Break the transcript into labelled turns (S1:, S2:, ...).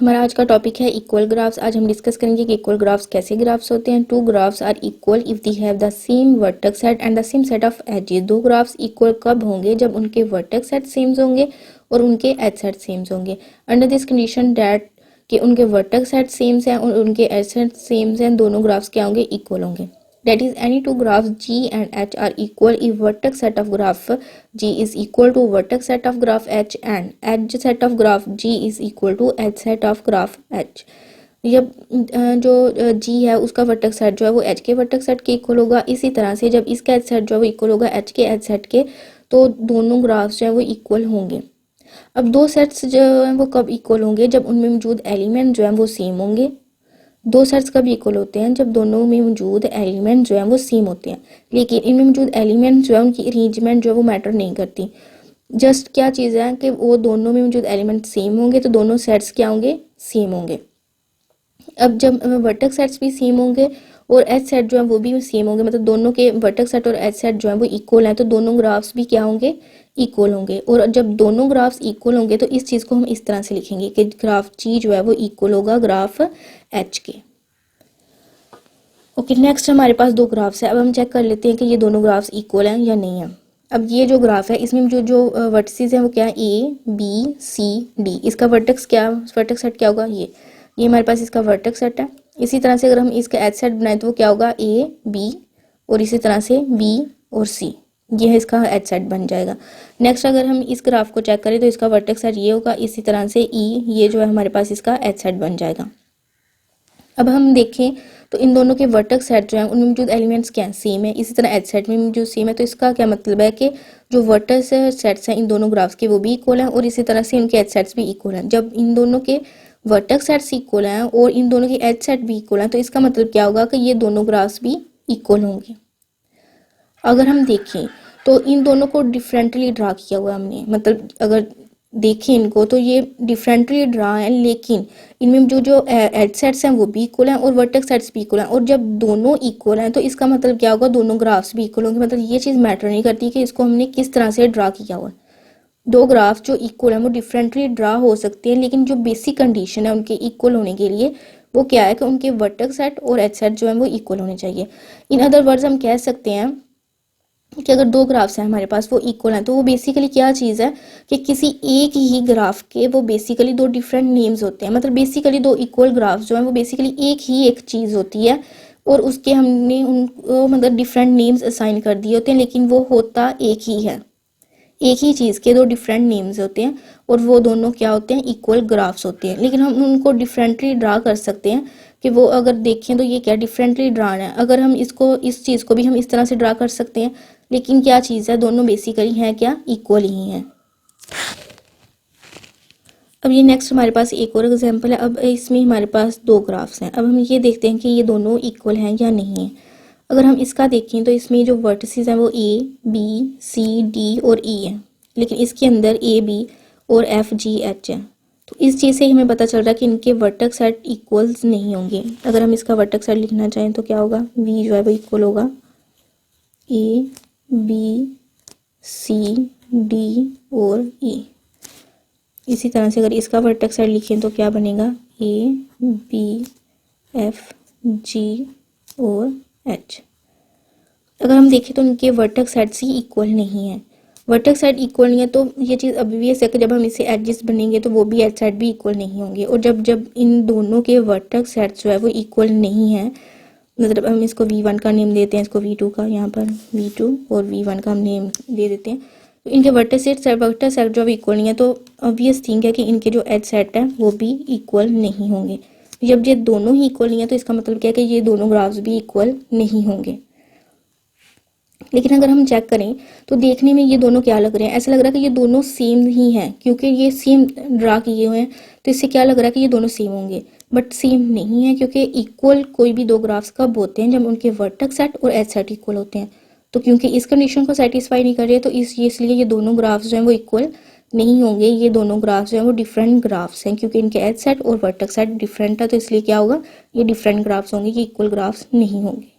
S1: हमारा आज का टॉपिक है इक्वल ग्राफ्स। आज हम डिस्कस करेंगे कि इक्वल ग्राफ्स कैसे ग्राफ्स होते हैं। Two graphs are equal if they have the same vertex set and the same set of edges. दो ग्राफ्स इक्वल कब होंगे? जब उनके वर्टेक्स सेट सेम होंगे और उनके एज सेट सेम होंगे। अंडर दिस कंडीशन डैट कि उनके वर्टेक्स सेट सेम हैं और उनके एज सेट सेम हैं, दोनों ग्राफ्स क्या होंगे? इक्वल होंगे। That is, any two graphs G and H are equal if vertex set of graph G is equal to vertex set of graph H and edge set of graph G is equal to edge set of graph H। जब जो G है उसका vertex set जो है वो H के vertex set के equal होगा। इसी तरह से जब इसका एज सेट जो है वो इक्वल होगा H के एज सेट के, तो दोनों ग्राफ्स जो है वो इक्वल होंगे। अब दो सेट्स जो है वो कब इक्वल होंगे? जब उनमें मौजूद एलिमेंट जो है वो सेम होंगे। दो सेट्स कब इक्वल होते हैं? जब दोनों में मौजूद एलिमेंट जो है वो सेम होते हैं। लेकिन इनमें मौजूद एलिमेंट जो है उनकी अरेंजमेंट जो है वो मैटर नहीं करती। जस्ट क्या चीज़ है कि वो दोनों में मौजूद एलिमेंट सेम होंगे तो दोनों सेट्स क्या होंगे? सेम होंगे। अब जब वर्टेक्स सेट्स भी सेम होंगे और एज सेट जो है वो भी सेम होंगे, मतलब दोनों के वर्टेक्स सेट और एज सेट जो है वो इक्वल हैं, तो दोनों ग्राफ्स भी क्या होंगे? इक्वल होंगे। और जब दोनों ग्राफ्स इक्वल होंगे तो इस चीज़ को हम इस तरह से लिखेंगे कि ग्राफ जी जो है वो इक्वल होगा ग्राफ एच के। ओके, नेक्स्ट हमारे पास दो ग्राफ्स है। अब हम चेक कर लेते हैं कि ये दोनों ग्राफ्स इक्वल हैं या नहीं है। अब ये जो ग्राफ है इसमें जो वर्टिसेस हैं वो क्या है? A B C D. इसका वर्टेक्स सेट क्या होगा? ये हमारे पास इसका वर्टेक्स सेट है। इसी तरह से अगर हम इसका एज सेट बनाए तो वो क्या होगा? ए बी और इसी तरह से बी और सी, ये है इसका एज सेट बन जाएगा। नेक्स्ट अगर हम इस ग्राफ को चेक करें तो इसका वर्टेक्स सेट ये होगा। इसी तरह से ई, ये जो है हमारे पास इसका एज सेट बन जाएगा। अब हम देखें तो इन दोनों के वर्टेक्स सेट जो है उनमें मौजूद एलिमेंट्स क्या है? सेम है। इसी तरह एज सेट में मौजूद सेम है। तो इसका क्या मतलब है कि जो वर्टेक्स सेट्स हैं इन दोनों ग्राफ्स के वो भी इक्वल हैं और इसी तरह से इनके एज सेट्स भी इक्वल हैं। जब इन दोनों के वर्टेक्स सेट्स इक्वल हैं और इन दोनों के एज सेट भी इक्वल हैं तो इसका मतलब क्या होगा कि ये दोनों ग्राफ्स भी इक्वल होंगे। अगर हम देखें तो इन दोनों को डिफरेंटली ड्रा किया हुआ हमने, मतलब अगर देखें इनको तो ये डिफरेंटली ड्रा है, लेकिन इनमें जो एज सेट्स हैं वो भी इक्वल हैं और वर्टेक्स सेट्स भी इक्वल हैं। और जब दोनों इक्वल हैं तो इसका मतलब क्या होगा? दोनों ग्राफ्स भी इक्वल होंगे। मतलब ये चीज़ मैटर नहीं करती कि इसको हमने किस तरह से ड्रा किया हुआ है। दो ग्राफ्स जो इक्वल हैं वो डिफरेंटली ड्रा हो सकते हैं, लेकिन जो बेसिक कंडीशन है उनके इक्वल होने के लिए वो क्या है कि उनके वर्टेक्स सेट और एज सेट जो है वो इक्वल होने चाहिए। इन अदर वर्ड्स हम कह सकते हैं कि अगर दो ग्राफ्स हैं हमारे पास वो इक्वल हैं तो वो बेसिकली क्या चीज़ है कि किसी एक ही ग्राफ के वो बेसिकली दो डिफरेंट नेम्स होते हैं। मतलब बेसिकली दो इक्वल ग्राफ्स जो हैं वो बेसिकली एक चीज़ होती है और उसके हमने उनको मतलब डिफरेंट नेम्स असाइन कर दिए होते हैं, लेकिन वो होता एक ही है। एक ही चीज़ के दो डिफरेंट नेम्स होते हैं और वो दोनों क्या होते हैं? इक्वल ग्राफ्स होते हैं। लेकिन हम उनको डिफरेंटली ड्रा कर सकते हैं कि वो अगर देखें तो ये क्या डिफरेंटली ड्रान है। अगर हम इसको इस चीज़ को भी हम इस तरह से ड्रा कर सकते हैं, लेकिन क्या चीज़ है? दोनों बेसिकली हैं क्या? इक्वल ही हैं। अब ये नेक्स्ट हमारे पास एक और एग्जांपल है। अब इसमें हमारे पास दो ग्राफ्स हैं। अब हम ये देखते हैं कि ये दोनों इक्वल हैं या नहीं है। अगर हम इसका देखें तो इसमें जो वर्टिसेस हैं वो ए बी सी डी और ई है, लेकिन इसके अंदर ए बी और एफ जी एच है। तो इस चीज़ से हमें पता चल रहा है कि इनके वर्टेक्स सेट इक्वल्स नहीं होंगे। अगर हम इसका वर्टेक्स सेट लिखना चाहें तो क्या होगा? वी जो है वो इक्वल होगा ए बी सी डी और ई। इसी तरह से अगर इसका वर्टेक्स सेट लिखें तो क्या बनेगा? ए बी एफ जी और एच। अगर हम देखें तो इनके वर्टेक्स सेट्स ही इक्वल नहीं है। वर्टेक्स सेट इक्वल नहीं है तो ये चीज़ ऑब्वियस है कि जब हम इसे एडजस्ट बनेंगे तो वो भी एज सेट भी इक्वल नहीं होंगे। और जब इन दोनों के वर्टेक्स सेट्स जो है वो इक्वल नहीं है, मतलब हम इसको V1 का नेम देते हैं, इसको V2 का, यहाँ पर V2 और V1 का हम नेम दे देते हैं, तो इनके वर्टेक्स सेट जो इक्वल नहीं है तो ऑब्वियस थिंग है कि इनके जो एज सेट है वो भी इक्वल नहीं होंगे। जब ये दोनों ही इक्वल नहीं है तो इसका मतलब क्या है कि ये दोनों ग्राफ्स भी इक्वल नहीं होंगे। लेकिन अगर हम चेक करें तो देखने में ये दोनों क्या लग रहे हैं? ऐसा लग रहा है कि ये दोनों सेम ही हैं, क्योंकि ये सेम ड्रा किए हुए हैं तो इससे क्या लग रहा है कि ये दोनों सेम होंगे, बट सेम नहीं है। क्योंकि इक्वल कोई भी दो ग्राफ्स कब होते हैं? जब उनके वर्टेक्स सेट और एज सेट इक्वल होते हैं। तो क्योंकि इस कंडीशन को सेटिस्फाई नहीं कर रहे तो इसलिए ये दोनों ग्राफ्स जो हैं वो इक्वल नहीं होंगे। ये दोनों ग्राफ्स जो हैं वो डिफरेंट ग्राफ्स हैं, क्योंकि इनके एज सेट और वर्टेक्स सेट डिफरेंट है, तो इसलिए क्या होगा? ये डिफरेंट ग्राफ्स होंगे, ये इक्वल ग्राफ्स नहीं होंगे।